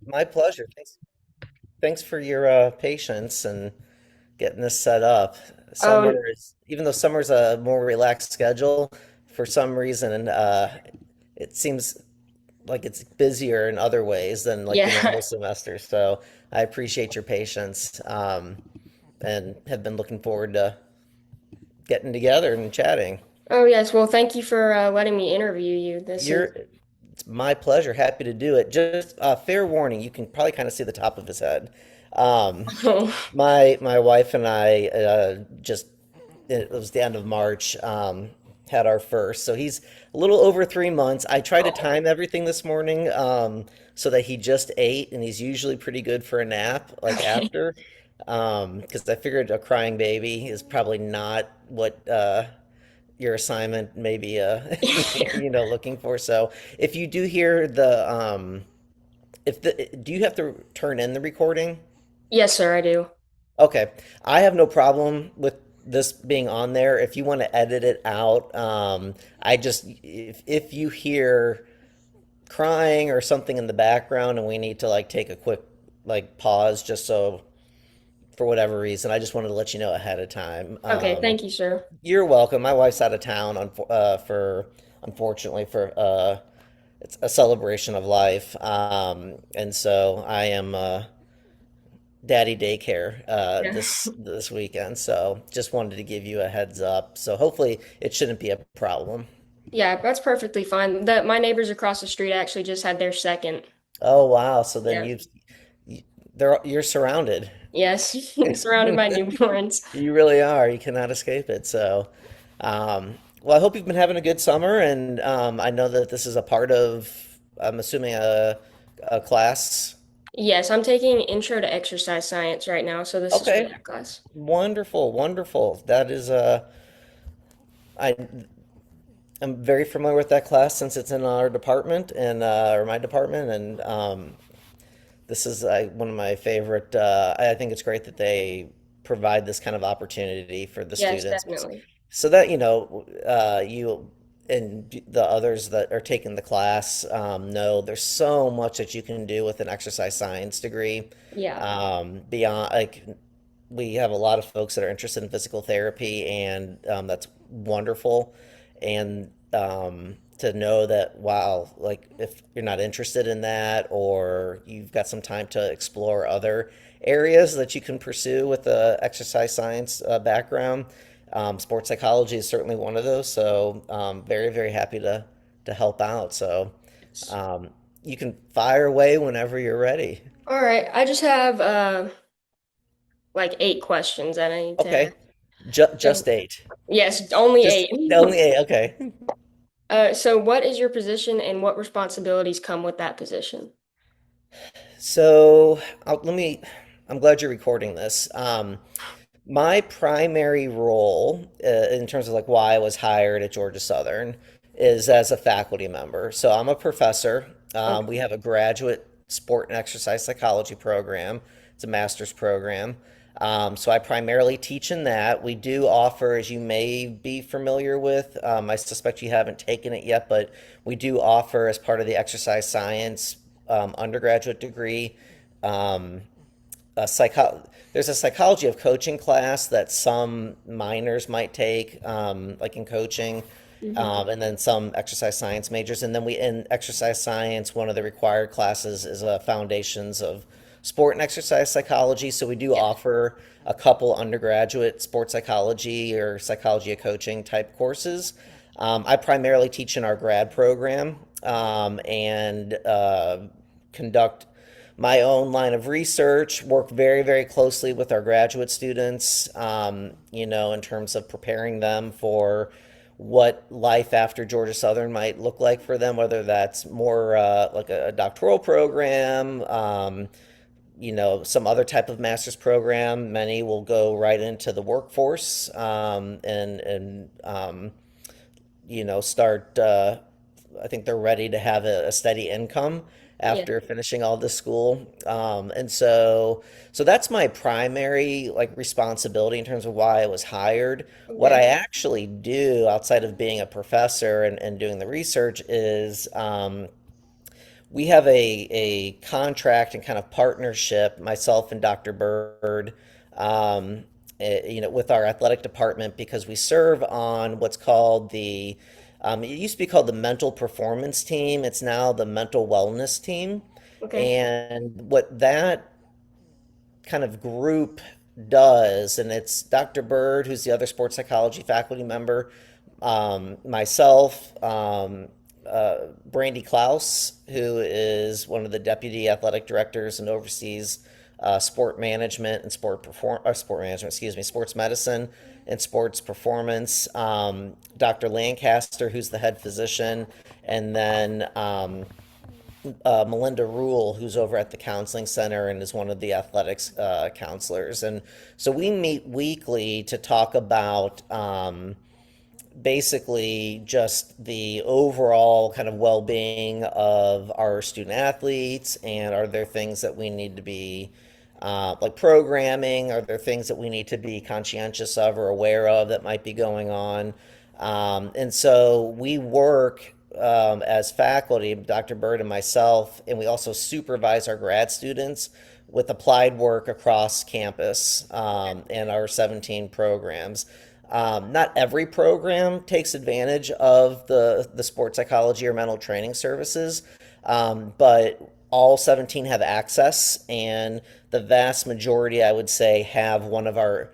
My pleasure. Thanks for your patience and getting this set up. Oh, Even though summer's a more relaxed schedule, for some reason, it seems like it's busier in other ways than like the yeah. normal semester. So I appreciate your patience, and have been looking forward to getting together and chatting. Oh, yes. Well, thank you for letting me interview you. This is, You're, it's my pleasure. Happy to do it. Just fair warning, you can probably kind of see the top of his head. Um, oh, my wife and I just it was the end of March, had our first. So he's a little over 3 months. I tried to oh, time everything this morning, so that he just ate, and he's usually pretty good for a nap, like okay. after. Because I figured a crying baby is probably not what your assignment may be, looking for. So if you do hear if the, do you have to turn in the recording? Yes, sir, I do. Okay. I have no problem with this being on there. If you want to edit it out, if you hear crying or something in the background and we need to like take a quick like pause just so for whatever reason, I just wanted to let you know ahead of time. Okay, thank you, sir. You're welcome. My wife's out of town for unfortunately for it's a celebration of life. And so I am daddy daycare Yeah. this weekend. So just wanted to give you a heads up. So hopefully it shouldn't be a problem. Yeah, that's perfectly fine. My neighbors across the street actually just had their second. Oh wow. So then Yeah. you're surrounded. Yes, surrounded by newborns. You really are. You cannot escape it. So, well, I hope you've been having a good summer, and I know that this is a part of, I'm assuming a class. Yes, I'm taking Intro to Exercise Science right now, so this is for Okay, that class. wonderful, wonderful. That is I am very familiar with that class since it's in our department and or my department, and this is one of my favorite. I think it's great that they provide this kind of opportunity for the Yes, students, definitely. so that you and the others that are taking the class know there's so much that you can do with an exercise science degree. Yeah. Beyond like we have a lot of folks that are interested in physical therapy, and that's wonderful. And to know that, wow, like if you're not interested in that, or you've got some time to explore other areas that you can pursue with the exercise science background, sports psychology is certainly one of those. So very, very happy to help out. So um, you can fire away whenever you're ready. All right, I just have like 8 questions that I need to. Okay, So, just eight. yes, only Just eight. only eight. Okay. So what is your position and what responsibilities come with that position? So let me. I'm glad you're recording this. My primary role, in terms of like why I was hired at Georgia Southern, is as a faculty member. So I'm a professor. We Okay. have a graduate sport and exercise psychology program. It's a master's program. So I primarily teach in that. We do offer, as you may be familiar with, I suspect you haven't taken it yet, but we do offer as part of the exercise science undergraduate degree, um, there's a psychology of coaching class that some minors might take, like in coaching, Hmm. and then some exercise science majors. And then we in exercise science, one of the required classes is foundations of sport and exercise psychology. So we do Yeah. offer a couple undergraduate sports psychology or psychology of coaching type courses. I primarily teach in our grad program, and conduct my own line of research, work very, very closely with our graduate students, in terms of preparing them for what life after Georgia Southern might look like for them, whether that's more like a doctoral program, some other type of master's program. Many will go right into the workforce, and start. I think they're ready to have a steady income Yeah. after finishing all this school. And so that's my primary like responsibility in terms of why I was hired. What I Okay. actually do outside of being a professor and doing the research is we have a contract and kind of partnership, myself and Dr. Bird, um, with our athletic department because we serve on what's called it used to be called the mental performance team. It's now the mental wellness team. Okay. And what that kind of group does, and it's Dr. Bird, who's the other sports psychology faculty member, myself, Brandy Klaus, who is one of the deputy athletic directors and oversees sport management and sport management, excuse me, sports medicine and sports performance. Dr. Lancaster, who's the head physician, and then Melinda Rule, who's over at the counseling center and is one of the athletics counselors. And so we meet weekly to talk about basically just the overall kind of well-being of our student athletes, and are there things that we need to be like programming? Are there things that we need to be conscientious of or aware of that might be going on? And so we work as faculty, Dr. Bird and myself, and we also supervise our grad students with applied work across campus and our 17 programs. Not every program takes advantage of the sports psychology or mental training services, but all 17 have access, and the vast majority, I would say, have one of our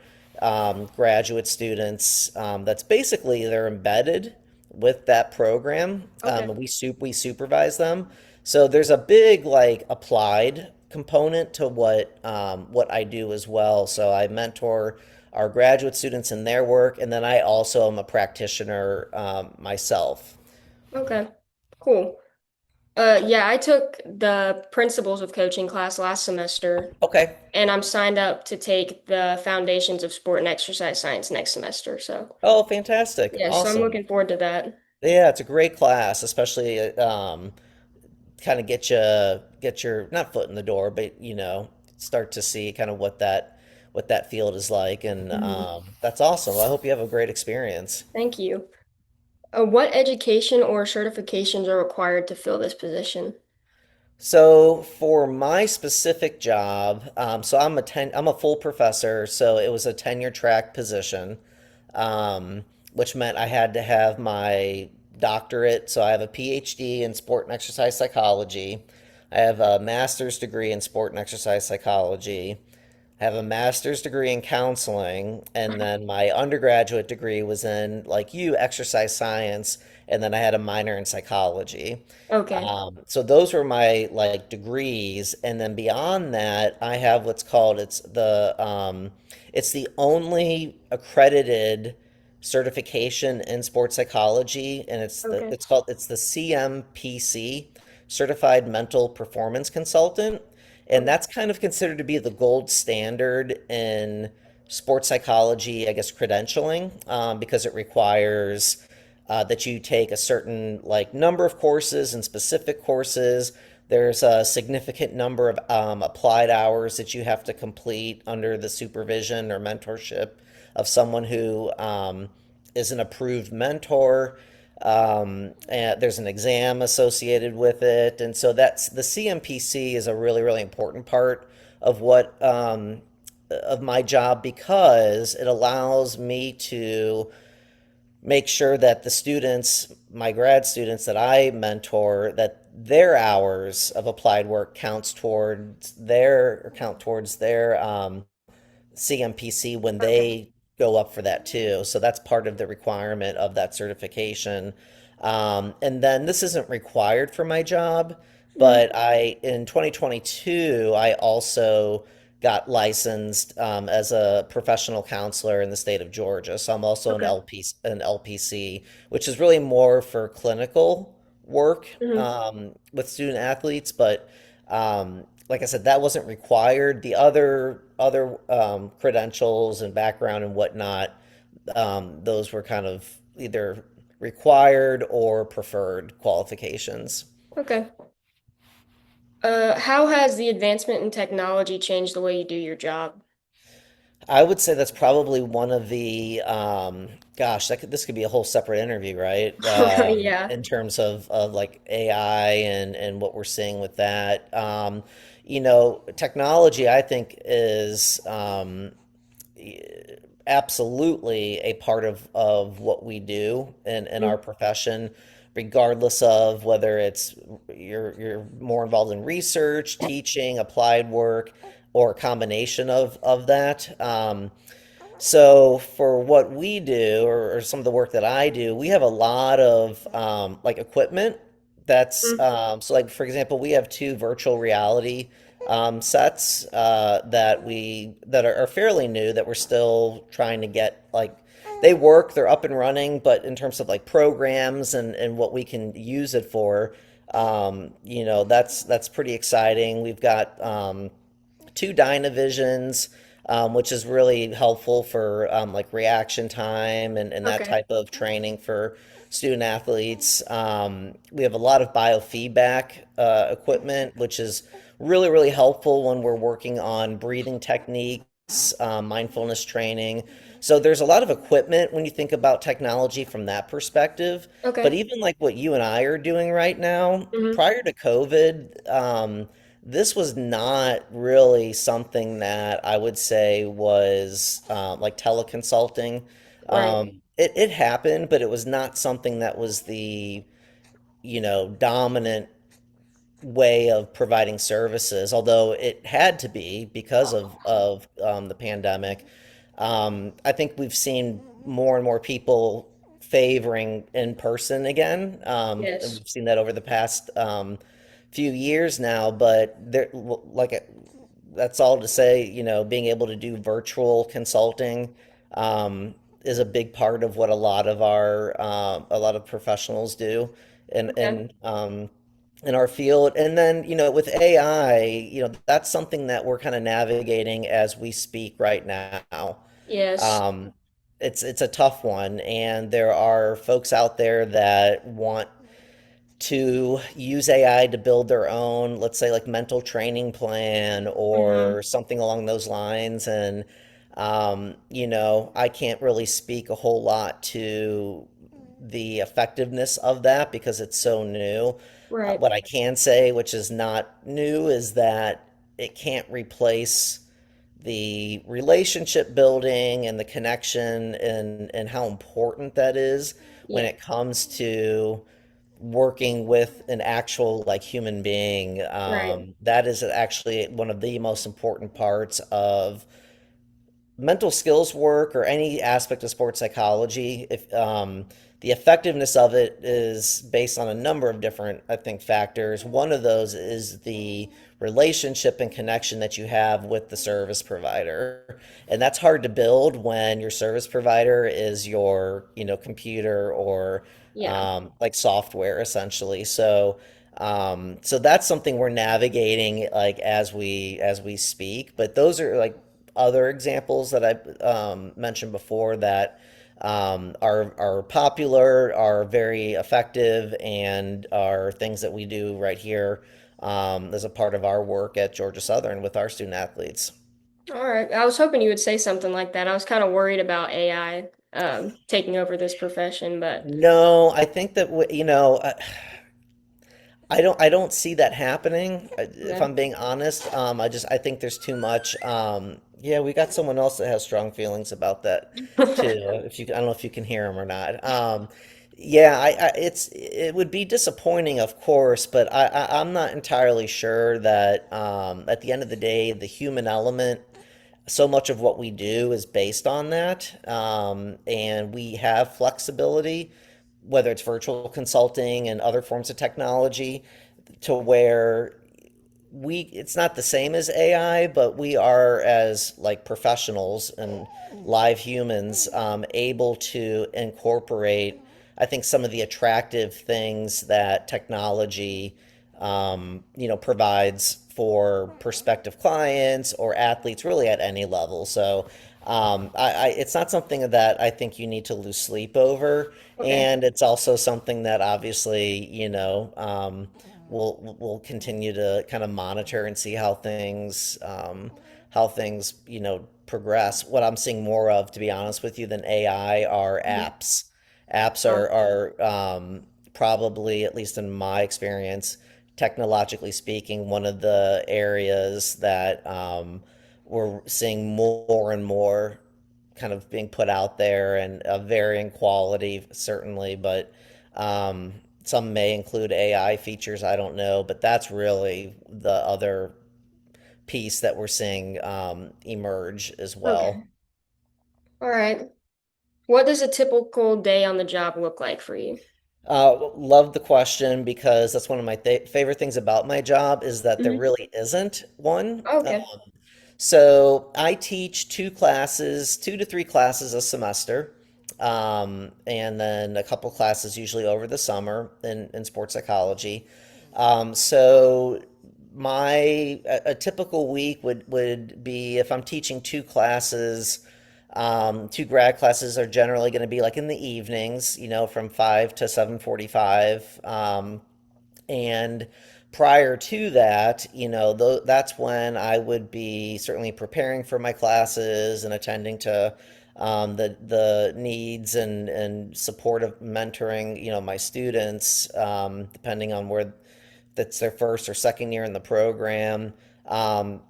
graduate students that's basically they're embedded with that program. Okay. We supervise them, so there's a big like applied component to what I do as well. So I mentor our graduate students in their work, and then I also am a practitioner myself. Okay. Cool. Yeah, I took the Principles of Coaching class last semester, Okay. and I'm signed up to take the Foundations of Sport and Exercise Science next semester. So, Oh, fantastic. yeah, so I'm Awesome. looking forward to that. Yeah, it's a great class, especially kind of get your not foot in the door, but start to see kind of what that field is like, and Mhm. that's awesome. Well, I hope you have a great experience. Thank you. What education or certifications are required to fill this position? So for my specific job, so I'm a full professor, so it was a tenure track position, which meant I had to have my doctorate. So I have a PhD in sport and exercise psychology. I have a master's degree in sport and exercise psychology. I have a master's degree in counseling, and then my undergraduate degree was in, like you, exercise science, and then I had a minor in psychology. Okay. So those were my like degrees, and then beyond that, I have what's called it's the only accredited certification in sports psychology, and Okay. it's the CMPC, Certified Mental Performance Consultant, and Okay. that's kind of considered to be the gold standard in sports psychology, I guess, credentialing, because it requires that you take a certain like number of courses and specific courses. There's a significant number of applied hours that you have to complete under the supervision or mentorship of someone who is an approved mentor. And there's an exam associated with it, and so that's the CMPC is a really, really important part of what of my job because it allows me to make sure that the students, my grad students that I mentor, that their hours of applied work count towards their CMPC when Okay. they go up for that too. So that's part of the requirement of that certification. And then this isn't required for my job, Mhm. but in 2022 I also got licensed as a professional counselor in the state of Georgia. So I'm also Okay. an LPC, which is really more for clinical work Mhm. with student athletes. But like I said, that wasn't required. The other credentials and background and whatnot, those were kind of either required or preferred qualifications. Okay. How has the advancement in technology changed the way you do your job? I would say that's probably one of the gosh, this could be a whole separate interview, right? Yeah. In terms of like AI and what we're seeing with that. You know, technology, I think, is absolutely a part of what we do in our Mm. profession, regardless of whether it's you're more involved in research, teaching, applied work, or a combination of that. So for what we do, or some of the work that I do, we have a lot of like equipment that's Mm. so like for example, we have two virtual reality sets that are fairly new that we're still trying to get like they work, they're up and running, but in terms of like programs and what we can use it for, you know, that's pretty exciting. We've got two Dynavisions, which is really helpful for like reaction time and that Okay. type of training for student athletes. We have a lot of biofeedback equipment, which is really helpful when we're working on breathing techniques, mindfulness training. So there's a lot of equipment when you think about technology from that perspective. But Okay. even like what you and I are doing right now, Hmm. prior to COVID, this was not really something that I would say was like teleconsulting. Right. It happened, but it was not something that was the, you know, dominant way of providing services, although it had to be because of the pandemic. I think we've seen more and more people favoring in person again, and Yes. we've seen that over the past few years now. But there, like that's all to say, you know, being able to do virtual consulting is a big part of what a lot of professionals do, and Okay. and in our field. And then, you know, with AI, you know, that's something that we're kind of navigating as we speak right now. Yes. Um, it's a tough one, and there are folks out there that want to use AI to build their own, let's say, like mental training plan Hmm. or something along those lines. And you know, I can't really speak a whole lot to the effectiveness of that because it's so new. Right. What I can say, which is not new, is that it can't replace the relationship building and the connection and how important that is when Yeah. it comes to working with an actual like human being. Right. That is actually one of the most important parts of mental skills work or any aspect of sports psychology. If the effectiveness of it is based on a number of different, I think, factors. One of those is the relationship and connection that you have with the service provider, and that's hard to build when your service provider is your, you know, computer or Yeah. like software essentially. So that's something we're navigating like as we speak. But those are like other examples that I mentioned before that are popular, are very effective, and are things that we do right here as a part of our work at Georgia Southern with our student athletes. All right. I was hoping you would say something like that. I was kind of worried about AI taking over this profession, but No, I think that you know, I don't see that happening. If okay. I'm being honest, I think there's too much. Yeah, we got someone else that has strong feelings about that too. If you, I don't know if you can hear him or not. Yeah, it would be disappointing, of course, but I'm not entirely sure that at the end of the day, the human element, so much of what we do is based on that, and we have flexibility, whether it's virtual consulting and other forms of technology, to where we it's not the same as AI, but we are as like professionals and live humans able to incorporate, I think, some of the attractive things that technology you know, provides for prospective clients or athletes really at any level. So it's not something that I think you need to lose sleep over, Okay. and it's also something that obviously, you know, we'll continue to kind of monitor and see how things, progress. What I'm seeing more of, to be honest with you, than AI are Mhm. apps. Apps Oh, are probably, at least in my experience, technologically speaking, one of the areas that we're seeing more and more kind of being put out there, and of varying quality, certainly, but um, some may include AI features. I don't know, but that's really the other piece that we're seeing emerge as well. okay. All right. What does a typical day on the job look like for you? Love the question, because that's one of my favorite things about my job is that there Hmm. really isn't one. Okay. So I teach two classes, 2 to 3 classes a semester, and then a couple classes usually over the summer in sports psychology. So a typical week would be, if I'm teaching two classes. Two grad classes are generally going to be like in the evenings, from 5 to 7:45. And prior to that, that's when I would be certainly preparing for my classes and attending to the needs and support of mentoring, my students, depending on where that's their first or second year in the program.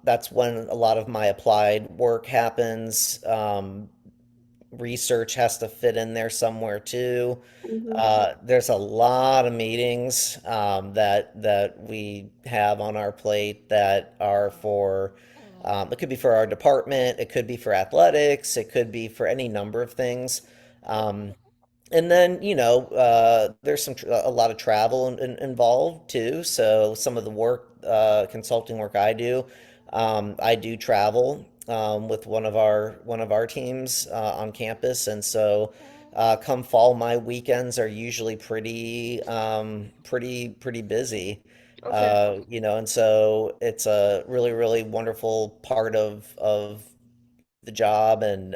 That's when a lot of my applied work happens. Research has to fit in there somewhere too. Hmm. There's a lot of meetings that we have on our plate that are for. It could be for our department, it could be for athletics, it could be for any number of things. Um, and then, there's a lot of travel involved too. So some of the work, consulting work I do travel with one of our teams on campus, and so come fall, my weekends are usually pretty busy. Okay. And so it's a really, really wonderful part of the job, and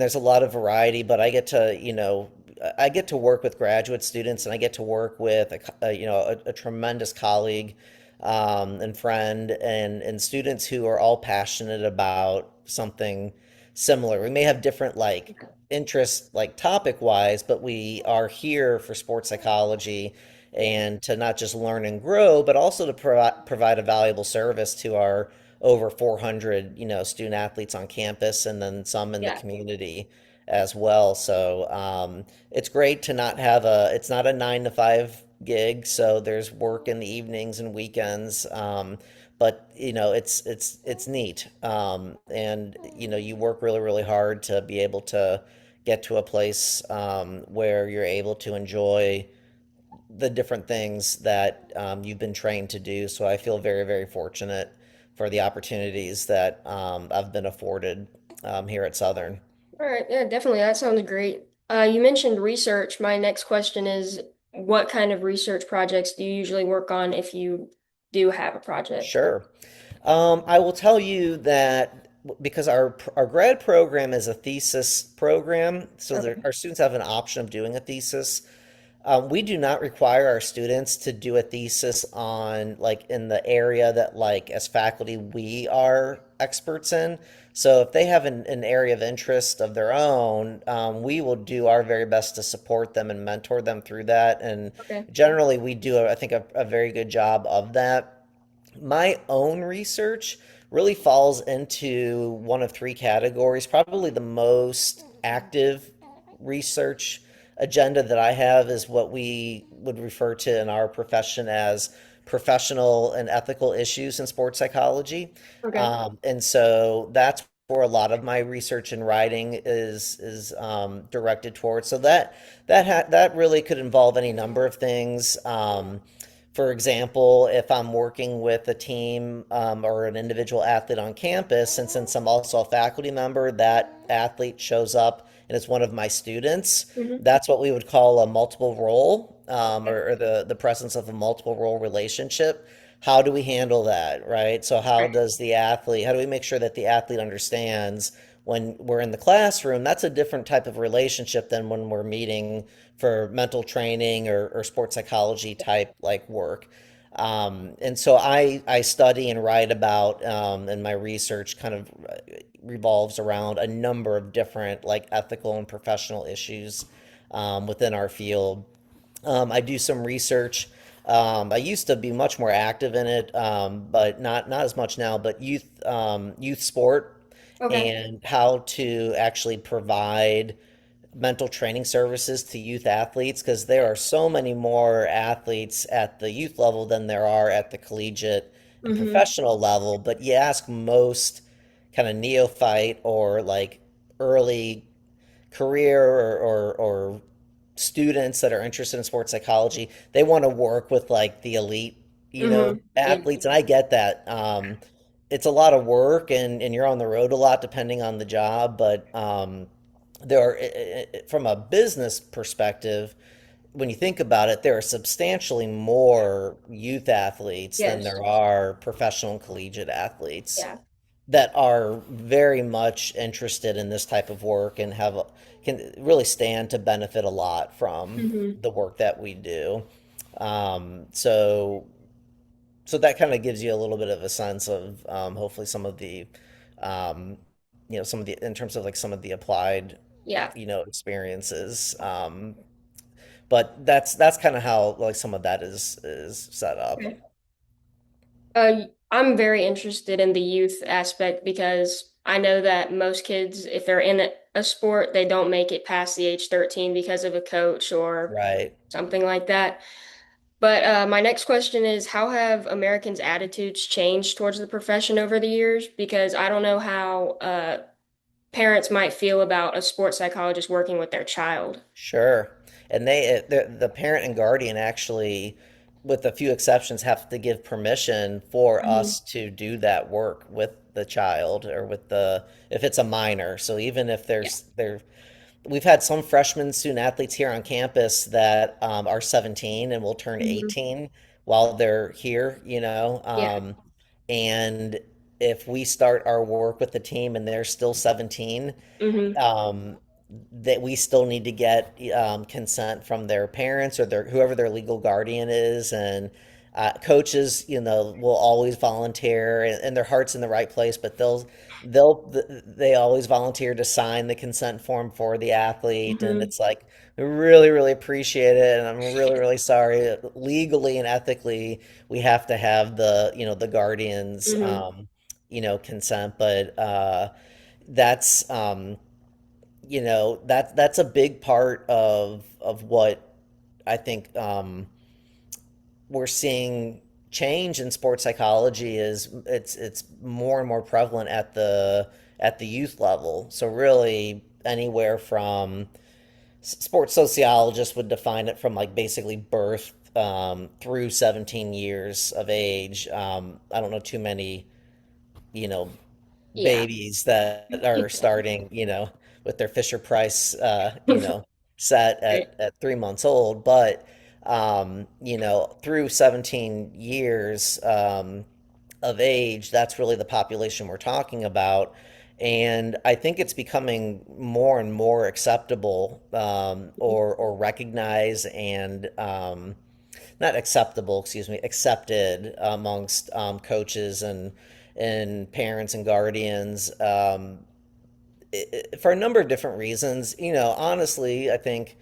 there's a lot of variety, but I get to work with graduate students, and I get to work with a tremendous colleague, and friend, and students who are all passionate about something similar. We may have different, like, interests, like topic wise, but we are here for sports psychology, and to not just learn and grow, but also to provide a valuable service to our over 400, student athletes on campus, and then some in the Yeah. community as well. So it's great to not have it's not a 9 to 5 gig, so there's work in the evenings and weekends. But it's neat, and you work really, really hard to be able to get to a place where you're able to enjoy the different things that you've been trained to do. So I feel very, very fortunate for the opportunities that I've been afforded here at Southern. All right. Yeah, definitely. That sounds great. You mentioned research. My next question is, what kind of research projects do you usually work on if you do have a project? Sure. I will tell you that, because our grad program is a thesis program, so Okay. our students have an option of doing a thesis. We do not require our students to do a thesis on, like, in the area that, like, as faculty, we are experts in. So if they have an area of interest of their own, we will do our very best to support them and mentor them through that. And Okay. generally, we do, I think, a very good job of that. My own research really falls into one of three categories. Probably the most active research agenda that I have is what we would refer to in our profession as professional and ethical issues in sports psychology. Okay. And so that's where a lot of my research and writing is directed towards. So that really could involve any number of things. For example, if I'm working with a team, or an individual athlete on campus, and since I'm also a faculty member, that athlete shows up and is one of my students, Hmm. that's what we would call a multiple role, or the presence of a multiple role relationship. How do we handle that, right? So Right. how do we make sure that the athlete understands when we're in the classroom? That's a different type of relationship than when we're meeting for mental training or sports psychology type, like, work. And so I study and write about, and my research kind of revolves around a number of different like ethical and professional issues within our field. I do some research. I used to be much more active in it, but not as much now. But youth sport Okay. and how to actually provide mental training services to youth athletes because there are so many more athletes at the youth level than there are at the collegiate and Mm-hmm. professional level. But you ask most kind of neophyte or like early career or students that are interested in sports psychology, they want to work with like the elite, Mm-hmm. Yeah. athletes. And I get that. It's a lot of work and you're on the road a lot depending on the job, but there are, from a business perspective, when you think about it, there are substantially more youth athletes than Yes. there are professional and collegiate athletes Yeah. that are very much interested in this type of work and can really stand to benefit a lot from Mm-hmm. the work that we do. So that kind of gives you a little bit of a sense of hopefully some of the um, some of the in terms of like some of the applied Yeah. experiences. But that's kind of how like some of that is set up. Okay. I'm very interested in the youth aspect because I know that most kids, if they're in a sport, they don't make it past the age 13 because of a coach or Right. something like that. But my next question is, how have Americans' attitudes changed towards the profession over the years? Because I don't know how parents might feel about a sports psychologist working with their child. Sure. And the parent and guardian actually, with a few exceptions, have to give permission for Hmm. us to do that work with the child or with if it's a minor. So even if Yeah. we've had some freshman student athletes here on campus that are 17 and will turn Hmm. 18 while they're here, Yeah. and if we start our work with the team and they're still 17, Hmm. um, that we still need to get consent from their parents or whoever their legal guardian is, and coaches, will always volunteer, and their heart's in the right place, but they always volunteer to sign the consent form for the athlete, and Hmm. it's like we really really appreciate it, and I'm really really sorry. Legally and ethically, we have to have the guardians Hmm. consent, but that's that's a big part of what I think we're seeing change in sports psychology is it's more and more prevalent at the youth level. So really anywhere from sports sociologists would define it from like basically birth through 17 years of age. I don't know too many, you know, Yeah. babies that are starting, with their Fisher Price, set Right. at 3 months old. But, through 17 years of age, that's really the population we're talking about. And I think it's becoming more and more acceptable or recognized and not acceptable, excuse me, accepted amongst coaches and parents and guardians for a number of different reasons. Honestly, I think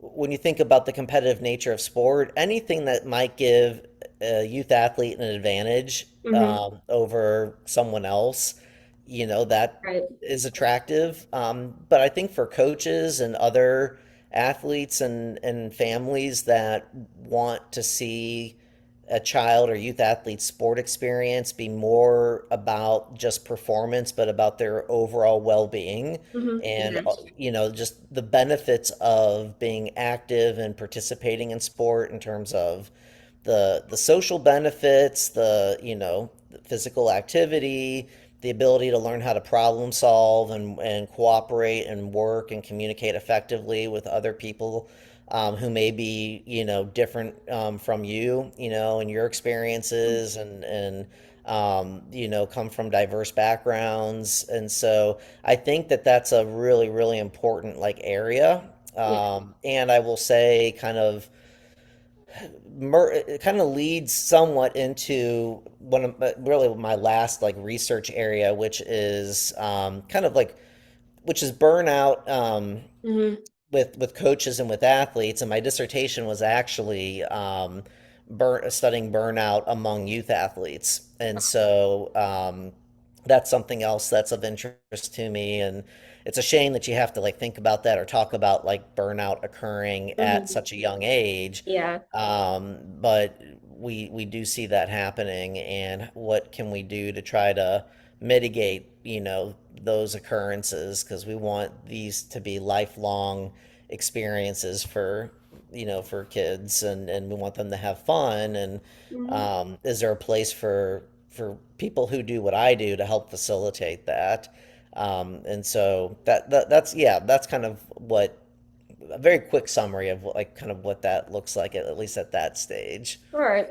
when you think about the competitive nature of sport, anything that might give a youth athlete an advantage Hmm. over someone else, that Right. is attractive. But I think for coaches and other athletes and families that want to see a child or youth athlete's sport experience be more about just performance, but about their overall well-being Hmm. and Yes. just the benefits of being active and participating in sport in terms of the social benefits, the physical activity, the ability to learn how to problem solve and cooperate and work and communicate effectively with other people who may be, different from you, and your experiences and come from diverse backgrounds. And so I think that that's a really, really important like area. Yeah. And I will say kind of it kind of leads somewhat into one of really my last like research area, which is kind of like which is burnout Hmm. with coaches and with athletes. And my dissertation was actually studying burnout among youth athletes. And so that's something else that's of interest to me. And it's a shame that you have to like think about that or talk about like burnout occurring at Hmm. such a young age. Yeah. But we do see that happening. And what can we do to try to mitigate, those occurrences? Because we want these to be lifelong experiences for kids, and we want them to have fun. And Hmm. is there a place for people who do what I do to help facilitate that? And so that's yeah, that's kind of what a very quick summary of like kind of what that looks like at least at that stage. All right.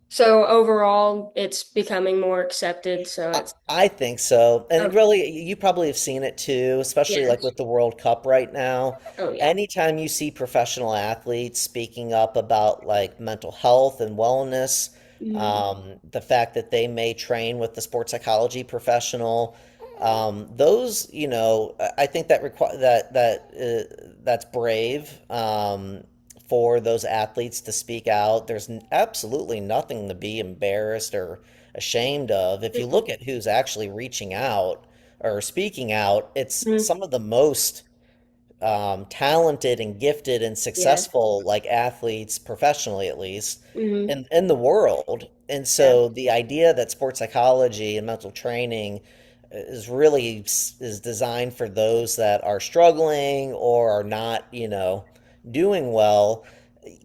So overall, it's becoming more accepted. So I, it's I think so. And okay. really, you probably have seen it too, especially like Yes. with the World Cup right now. Oh yeah. Anytime you see professional athletes speaking up about like mental health and wellness, Hmm. the fact that they may train with the sports psychology professional, those, I think that require that's brave. For those athletes to speak out. There's absolutely nothing to be embarrassed or ashamed of. If you look at who's actually reaching out or speaking out, it's Hmm. some of the most talented and gifted and Yeah. successful like athletes, professionally at least, Hmm. in the world. And Yeah. so the idea that sports psychology and mental training is designed for those that are struggling or are not, doing well.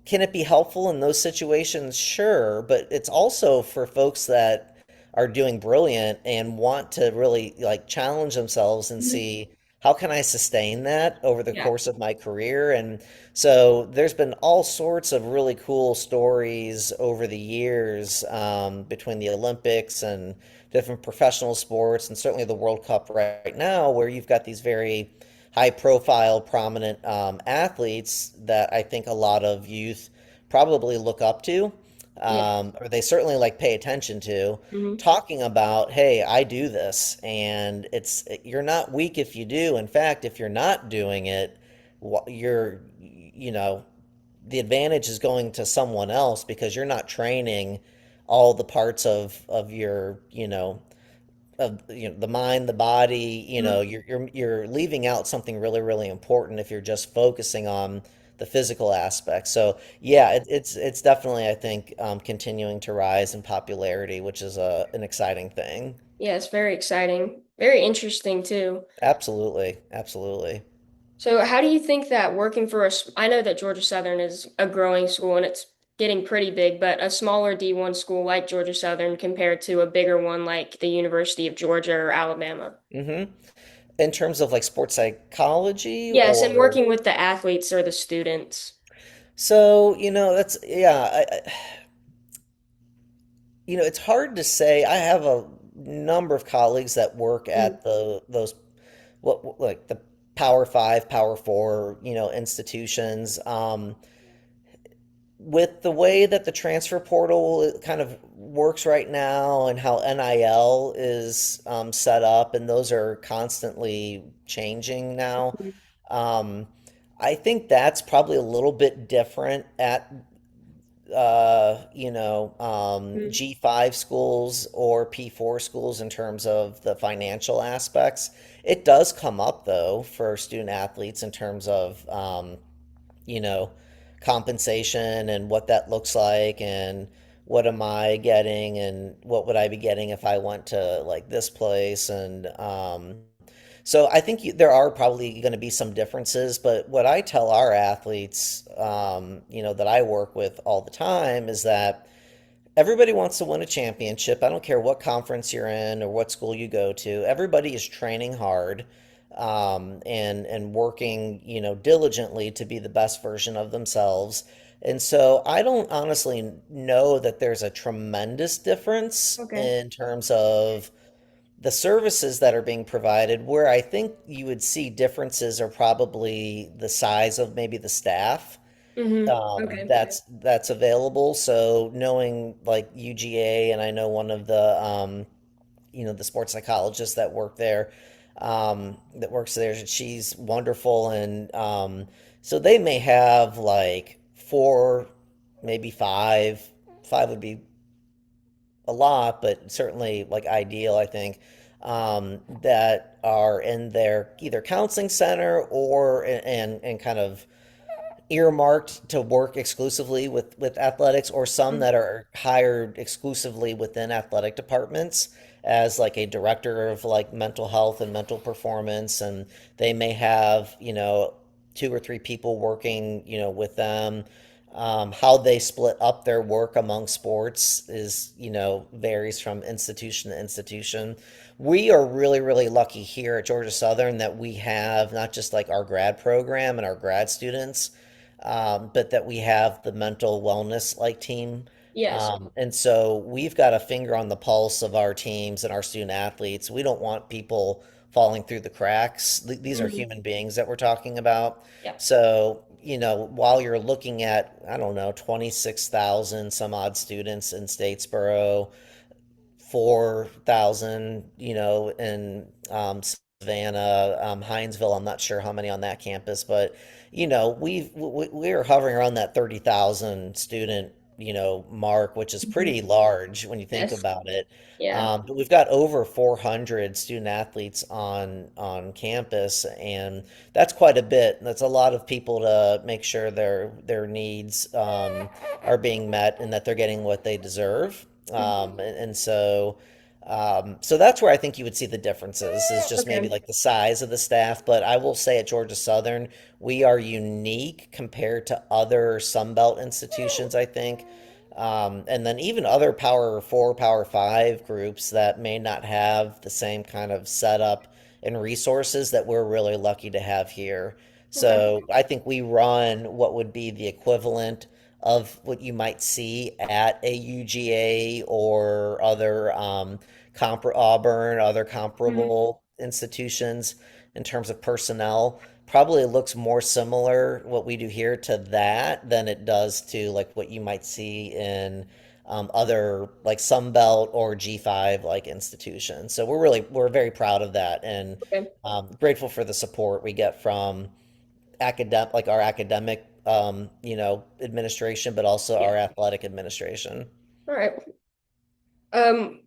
Can it be helpful in those situations? Sure, but it's also for folks that are doing brilliant and want to really like challenge themselves and Hmm. see how can I sustain that over the Yeah. course of my career. And so there's been all sorts of really cool stories over the years between the Olympics and different professional sports, and certainly the World Cup right now, where you've got these very high profile, prominent athletes that I think a lot of youth probably look up to, Yes. or they certainly like pay attention to, Hmm. talking about, hey, I do this, and you're not weak if you do. In fact, if you're not doing it, you're, the advantage is going to someone else because you're not training all the parts of your, of the mind, the body, you're leaving out something really, really important if you're just focusing on the physical aspect. So Yeah. yeah, it's definitely I think continuing to rise in popularity, which is an exciting thing. Yeah, it's very exciting. Very interesting too. Absolutely, absolutely. So, how do you think that working for I know that Georgia Southern is a growing school and it's getting pretty big, but a smaller D1 school like Georgia Southern compared to a bigger one like the University of Georgia or Alabama? hmm In terms of like sports psychology Yes, and or working with the athletes or the students. so, that's yeah, it's hard to say. I have a number of colleagues that work Mm. at those what like the Power Five, Power Four, institutions. With the way that the transfer portal kind of works right now and how NIL is set up, and those are constantly changing now. Um, I think that's probably a little bit different at Mm. G5 schools or P4 schools in terms of the financial aspects. It does come up though for student athletes in terms of, you know, compensation and what that looks like and what am I getting and what would I be getting if I went to like this place and so I think there are probably going to be some differences, but what I tell our athletes, that I work with all the time is that everybody wants to win a championship. I don't care what conference you're in or what school you go to. Everybody is training hard, and working, diligently to be the best version of themselves. And so I don't honestly know that there's a tremendous difference Okay. in terms of the services that are being provided. Where I think you would see differences are probably the size of maybe the staff. Okay. That's available. So knowing like UGA, and I know one of the the sports psychologist that works there. She's wonderful, and so they may have like four, maybe five. Five would be a lot, but certainly like ideal, I think. That are in their either counseling center or and kind of earmarked to work exclusively with athletics, or some that are hired exclusively within athletic departments as like a director of like mental health and mental performance, and they may have two or three people working with them. How they split up their work among sports is varies from institution to institution. We are really, really lucky here at Georgia Southern that we have not just like our grad program and our grad students, but that we have the mental wellness like team. Yes. And so we've got a finger on the pulse of our teams and our student athletes. We don't want people falling through the cracks. These are Hmm. human beings that we're talking about. Yeah. So, while you're looking at, I don't know, 26,000 some odd students in Statesboro, 4,000, in Savannah, Hinesville. I'm not sure how many on that campus, but we're hovering around that 30,000 student, mark, which is Mhm. pretty large when you think Yes. about it. Yeah. But we've got over 400 student athletes on campus, and that's quite a bit. That's a lot of people to make sure their needs are being met and that they're getting what they deserve. Mhm. So that's where I think you would see the differences is just maybe Okay. like the size of the staff. But I will say at Georgia Southern, we are unique compared to other Sunbelt institutions, I think. And then even other Power Four, Power Five groups that may not have the same kind of setup and resources that we're really lucky to have here. Okay. So I think we run what would be the equivalent of what you might see at a UGA or other Auburn, other Mhm. comparable institutions in terms of personnel. Probably looks more similar what we do here to that than it does to like what you might see in other like Sunbelt or G5 like institutions. So we're very proud of that, and Okay. grateful for the support we get from our academic administration, but also Yeah. our athletic administration. All right. Um,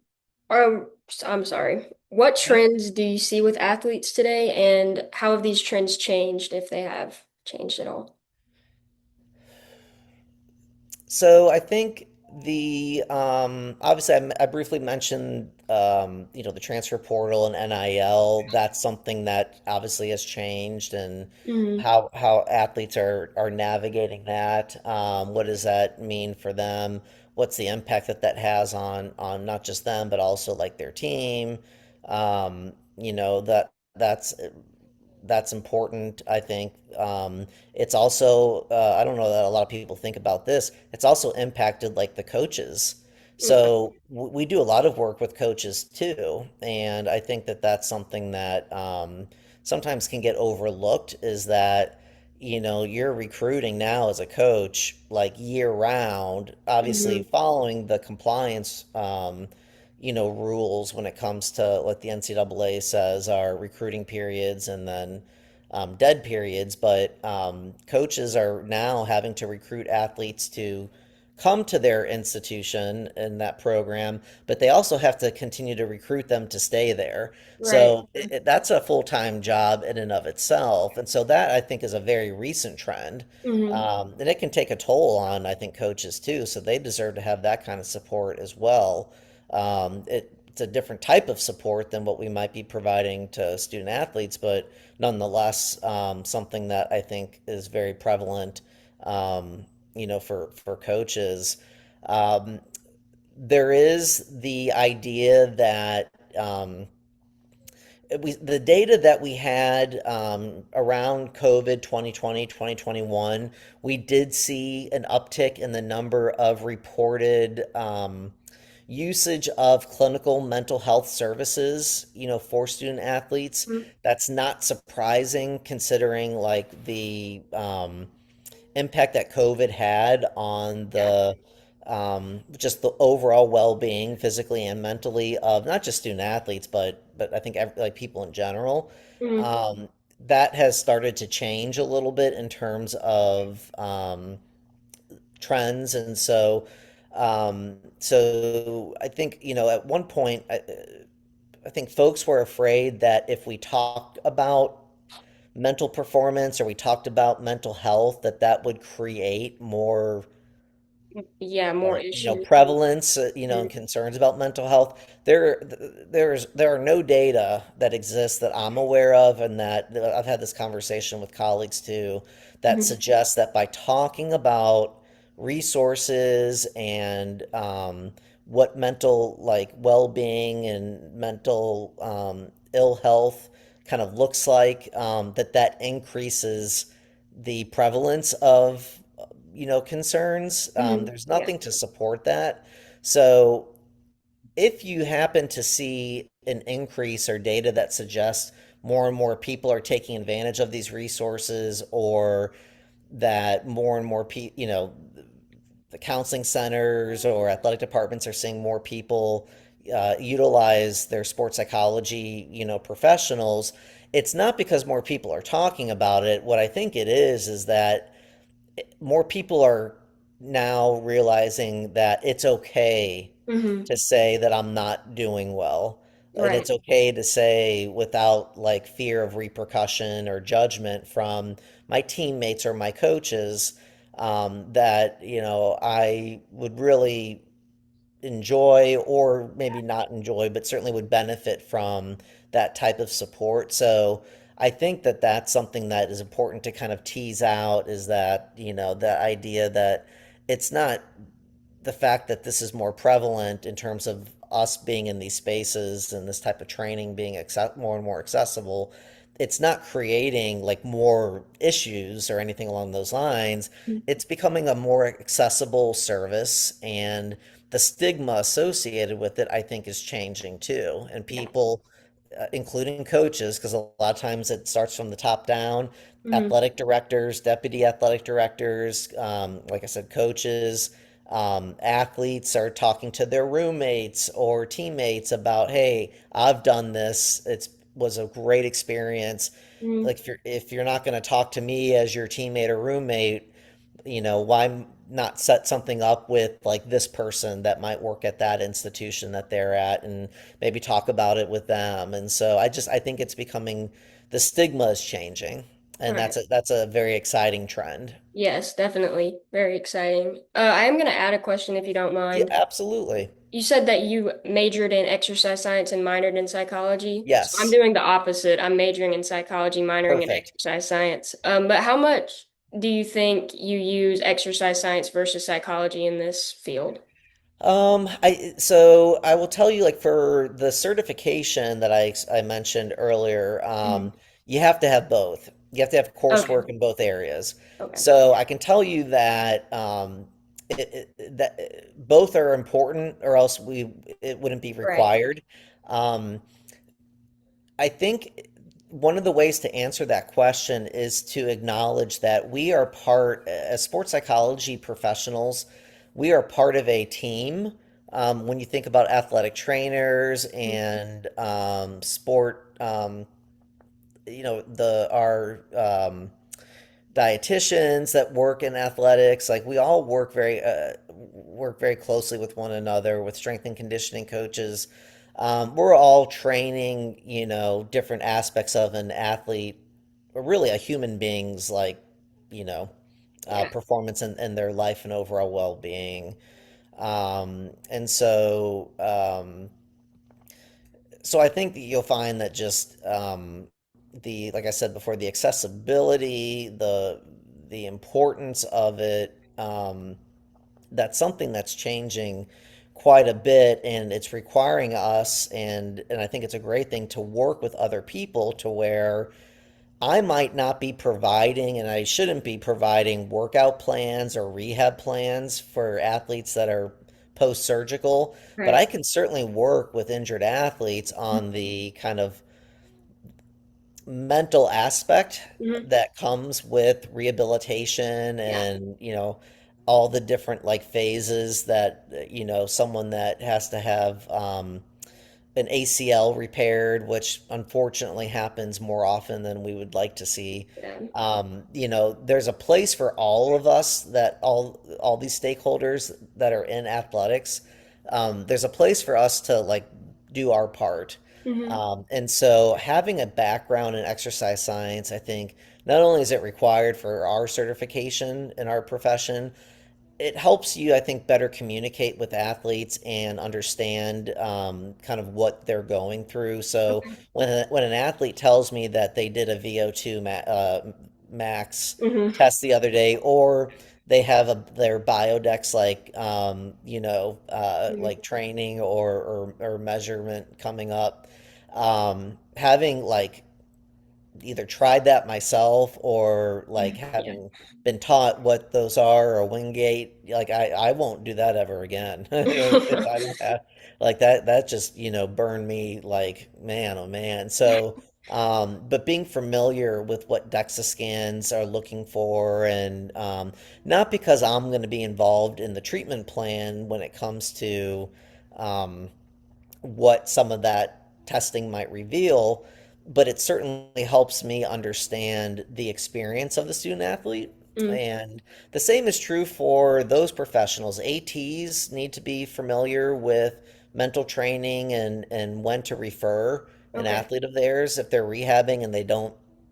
I'm sorry. What Yeah. trends do you see with athletes today, and how have these trends changed, if they have changed at all? So I think the obviously I briefly mentioned the transfer portal and NIL. That's something that obviously has changed, and Hmm. how athletes are navigating that. What does that mean for them? What's the impact that has on not just them but also like their team? That's important, I think. It's also, I don't know that a lot of people think about this. It's also impacted like the coaches. Okay. So we do a lot of work with coaches too, and I think that that's something that sometimes can get overlooked. Is that you're recruiting now as a coach like year round, obviously Hmm. following the compliance rules when it comes to what the NCAA says are recruiting periods and then dead periods. But coaches are now having to recruit athletes to come to their institution in that program, but they also have to continue to recruit them to stay there. Right. So that's a full-time job in and of itself. And so that I think is a very recent trend. Hmm. And it can take a toll on, I think, coaches too. So they deserve to have that kind of support as well. It's a different type of support than what we might be providing to student athletes, but nonetheless, something that I think is very prevalent, for coaches. Um, there is the idea that the data that we had around COVID 2020, 2021, we did see an uptick in the number of reported usage of clinical mental health services, for student athletes. That's not surprising considering like the impact that COVID had on Yeah. the just the overall well-being physically and mentally of not just student athletes, but I think like people in general. Mhm. Um, that has started to change a little bit in terms of trends, and so I think at one point I think folks were afraid that if we talked about mental performance or we talked about mental health, that would create more Yeah, more issues. prevalence, and Mhm. concerns about mental health. There are no data that exists that I'm aware of, and that I've had this conversation with colleagues too, that Mhm. suggests that by talking about resources and what mental like well-being and mental ill health kind of looks like, that increases the prevalence of concerns. Mhm. There's Yeah. nothing to support that. So if you happen to see an increase or data that suggests more and more people are taking advantage of these resources, or that more and more people, the counseling centers or athletic departments are seeing more people utilize their sports psychology, professionals, it's not because more people are talking about it. What I think it is that more people are now realizing that it's okay Hmm. to say that I'm not doing well. And Right. it's okay to say without like fear of repercussion or judgment from my teammates or my coaches, that, I would really enjoy, or maybe not enjoy, but certainly would benefit from that type of support. So I think that that's something that is important to kind of tease out, is that, that idea that it's not the fact that this is more prevalent in terms of us being in these spaces and this type of training being more and more accessible. It's not creating like more issues or anything along those lines. It's becoming a more accessible service, and the stigma associated with it, I think, is changing too. And Yeah. people, including coaches, because a lot of times it starts from the top down, Hmm. athletic directors, deputy athletic directors, like I said, coaches, athletes are talking to their roommates or teammates about, hey, I've done this. It was a great experience. Hmm. Like if you're not going to talk to me as your teammate or roommate, why not set something up with like this person that might work at that institution that they're at, and maybe talk about it with them. And so I think it's becoming, the stigma is changing, and Right. that's a very exciting trend. Yes, definitely. Very exciting. I am going to add a question if you don't Yeah, mind. absolutely. You said that you majored in exercise science and minored in psychology. So I'm Yes. doing the opposite. I'm majoring in psychology, minoring in Perfect. exercise science. But how much do you think you use exercise science versus psychology in this field? So I will tell you, like for the certification that I mentioned earlier, Mhm. you have to have both. You have to have Okay. coursework in both areas. Okay. So I can tell you that that both are important, or else it wouldn't be Right. required. Um, I think one of the ways to answer that question is to acknowledge that we are part, as sports psychology professionals, we are part of a team. When you think about athletic trainers and sport, the our dietitians that work in athletics, like we all work very closely with one another, with strength and conditioning coaches. We're all training, different aspects of an athlete, or really a human being's like, you know, Yeah. performance and their life and overall well-being. And so I think that you'll find that just like I said before, the accessibility, the importance of it, that's something that's changing quite a bit, and it's requiring us, and I think it's a great thing to work with other people to where I might not be providing, and I shouldn't be providing workout plans or rehab plans for athletes that are post-surgical, but Right. I can certainly work with injured athletes on the kind of mental aspect Hmm. that comes with rehabilitation Yeah. and, all the different like phases that, someone that has to have an ACL repaired, which unfortunately happens more often than we would like to see. Yeah. There's a place for all of us that all these stakeholders that are in athletics. There's a place for us to like do our part. Hmm. And so having a background in exercise science, I think not only is it required for our certification in our profession, it helps you, I think, better communicate with athletes and understand kind of what they're going through. So Okay. when an athlete tells me that they did a VO2 max Hmm. test the other day, or they have their Biodex like training or measurement coming up, having like either tried that myself or like Yeah. having been taught what those are or Wingate, like I won't do that ever again. If I don't have like that just, burned me like man, oh man. So, but being familiar with what DEXA scans are looking for and not because I'm going to be involved in the treatment plan when it comes to um, what some of that testing might reveal, but it certainly helps me understand the experience of the student athlete. Mm. And the same is true for those professionals. ATs need to be familiar with mental training and when to refer an Okay. athlete of theirs if they're rehabbing and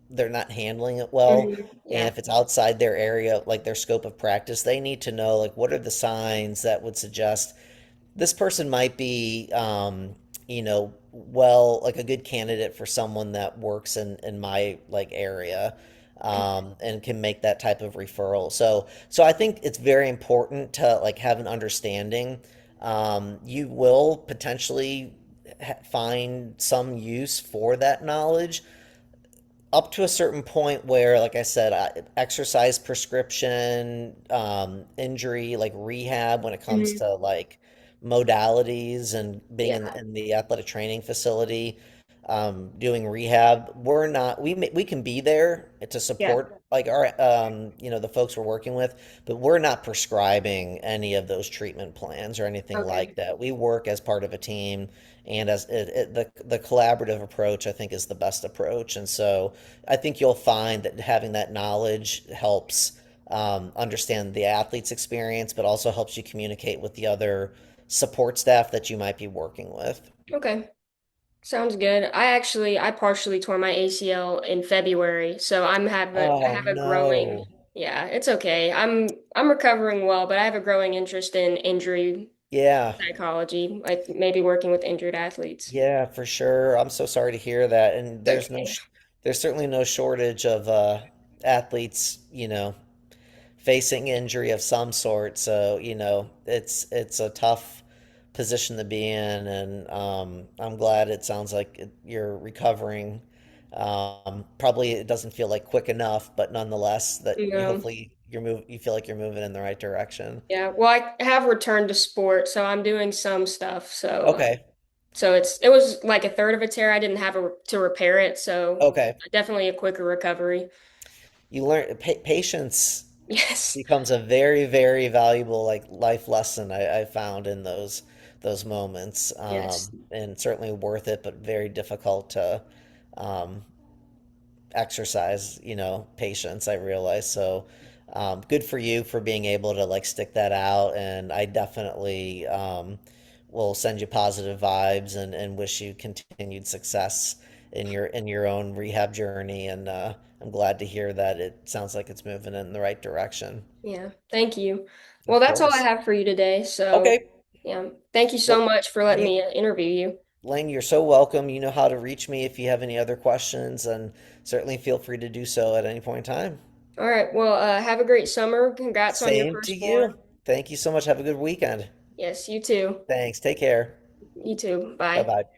they're not handling it well. And Yeah. if it's outside their area, like their scope of practice, they need to know like what are the signs that would suggest this person might be, well, like a good candidate for someone that works in my like area, and can make that type of referral. So I think it's very important to like have an understanding. You will potentially find some use for that knowledge up to a certain point where, like I said, exercise prescription, injury, like rehab, when it comes Hmm. to like modalities and being Yeah. in the athletic training facility, doing rehab, we can be there to Yeah. support like our, the folks we're working with, but we're not prescribing any of those treatment plans or anything Okay. like that. We work as part of a team and as the collaborative approach I think is the best approach. And so I think you'll find that having that knowledge helps understand the athlete's experience, but also helps you communicate with the other support staff that you might be working with. Okay. Sounds good. I partially tore my ACL in February, so I Oh have a growing, no. yeah, it's okay. I'm recovering well, but I have a growing interest in injury Yeah. psychology, like maybe working with injured athletes. Yeah, for sure. I'm so sorry to hear that. And It's okay. there's certainly no shortage of athletes, facing injury of some sort. So, it's a tough position to be in, and I'm glad it sounds like you're recovering. Probably it doesn't feel like quick enough, but nonetheless, that You you know, hopefully you feel like you're moving in the right direction. yeah. Well, I have returned to sport, so I'm doing some stuff. Okay. So it was like a third of a tear. I didn't have to repair it, so Okay. definitely a quicker recovery. You learn patience Yes. becomes a very, very valuable like life lesson I found in those moments, Yes. and certainly worth it, but very difficult to um, exercise, patience, I realize. So good for you for being able to like stick that out. And I definitely will send you positive vibes and wish you continued success in your own rehab journey. And I'm glad to hear that it sounds like it's moving in the right direction. Yeah. Thank you. Well, Of that's all I course. have for you today. So, Okay. yeah. Thank you so Well, much for letting you, me interview you. Lang, you're so welcome. You know how to reach me if you have any other questions, and certainly feel free to do so at any point in time. All right. Well, have a great summer. Congrats on your Same to firstborn. you. Thank you so much. Have a good weekend. Yes, you too. Thanks. Take care. You too. Bye Bye. bye.